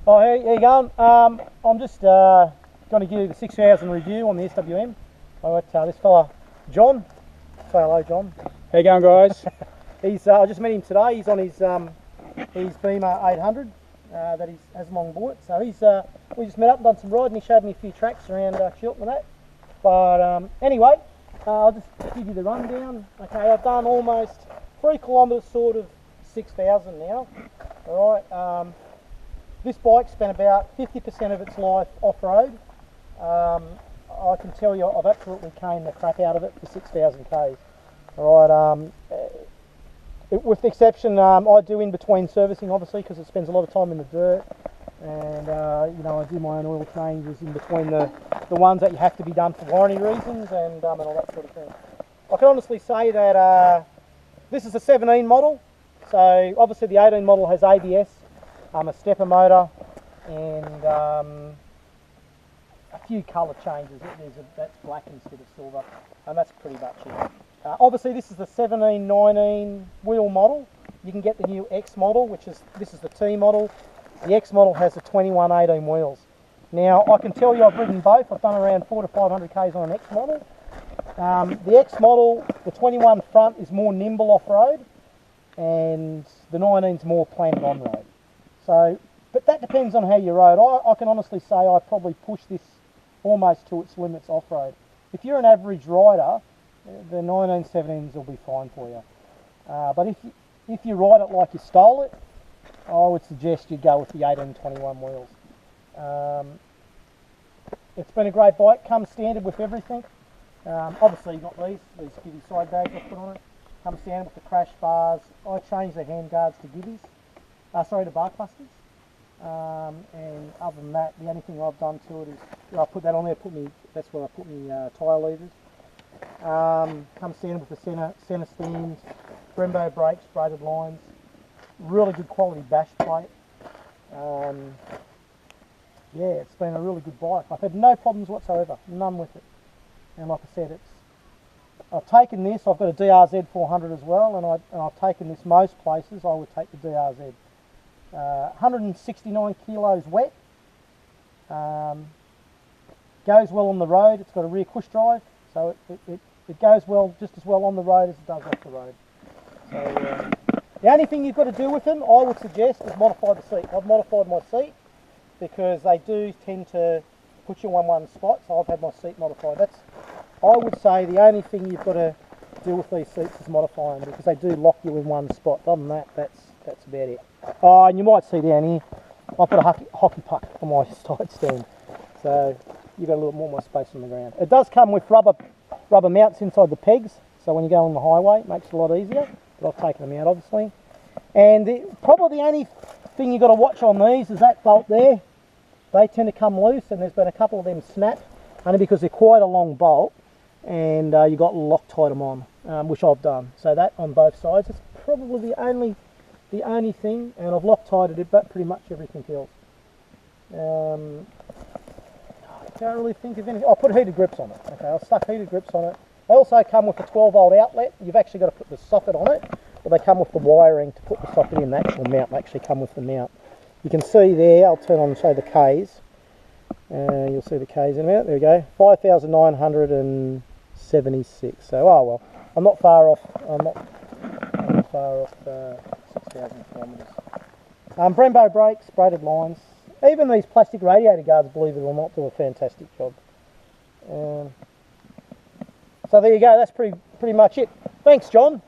Oh, how you going? I'm just going to give you the 6000 review on the SWM. I got this fella, John. Say hello, John. How you going, guys? I just met him today. He's on his Beamer 800 that he has long bought. So we just met up and done some riding. He showed me a few tracks around Chiltern and that. But anyway, I'll just give you the rundown. Okay, I've done almost 3 kilometres, sort of 6000 now. All right. This bike spent about 50% of its life off-road. I can tell you I've absolutely caned the crap out of it for 6,000 Ks. Alright, with the exception, I do in between servicing obviously because it spends a lot of time in the dirt, and you know, I do my own oil changes in between the ones that you have to be done for warranty reasons and all that sort of thing. I can honestly say that this is a 17 model, so obviously the 18 model has ABS, a stepper motor, and a few colour changes. That's black instead of silver, and that's pretty much it. Obviously this is the 17-19 wheel model. You can get the new X model, this is the T model. The X model has the 21-18 wheels. Now I can tell you I've ridden both. I've done around 400 to 500 Ks on an X model. The X model, the 21 front is more nimble off-road, and the 19's more planted on-road. So, but that depends on how you rode. I can honestly say I probably push this almost to its limits off-road. If you're an average rider, the 1917s will be fine for you. But if you ride it like you stole it, I would suggest you go with the 18-21 wheels. It's been a great bike, comes standard with everything. Obviously you got these Gibbey side bags I put on it. Comes standard with the crash bars. I changed the handguards to Gibbeys. To Barkbusters. And other than that, the only thing I've done to it is I put that on there. That's where I put my tyre levers. Comes standard with the centre stands, Brembo brakes, braided lines, really good quality bash plate. Yeah, it's been a really good bike. I've had no problems whatsoever, none with it. And like I said, I've taken this. I've got a DRZ 400 as well, and I've taken this most places. I would take the DRZ. 169 kilos wet. Goes well on the road. It's got a rear push drive, so it goes well, just as well on the road as it does off the road. So the only thing you've got to do with them, I would suggest, is modify the seat. I've modified my seat because they do tend to put you on one spot, so I've had my seat modified. I would say the only thing you've got to do with these seats is modify them, because they do lock you in one spot. Other than that, that's about it. Oh, and you might see down here, I put a hockey puck on my side stand, so you've got a little more space on the ground. It does come with rubber mounts inside the pegs, so when you go on the highway, it makes it a lot easier, but I've taken them out obviously. And probably the only thing you've got to watch on these is that bolt there. They tend to come loose, and there's been a couple of them snap, only because they're quite a long bolt, and you've got to Loctite them on, which I've done. So that on both sides, it's probably the only thing, and I've Loctited it, but pretty much everything else. I can't really think of anything. I'll put heated grips on it. Okay, I've stuck heated grips on it. They also come with a 12-volt outlet. You've actually got to put the socket on it, but they come with the wiring to put the socket in. The actual mount, they actually come with the mount. You can see there, I'll turn on and show the Ks. You'll see the Ks in a minute. There we go, 5,976. So, oh well, I'm not far off. I'm not far off 6,000 kilometres. Brembo brakes, braided lines. Even these plastic radiator guards, believe it or not, do a fantastic job. So there you go. That's pretty much it. Thanks, John.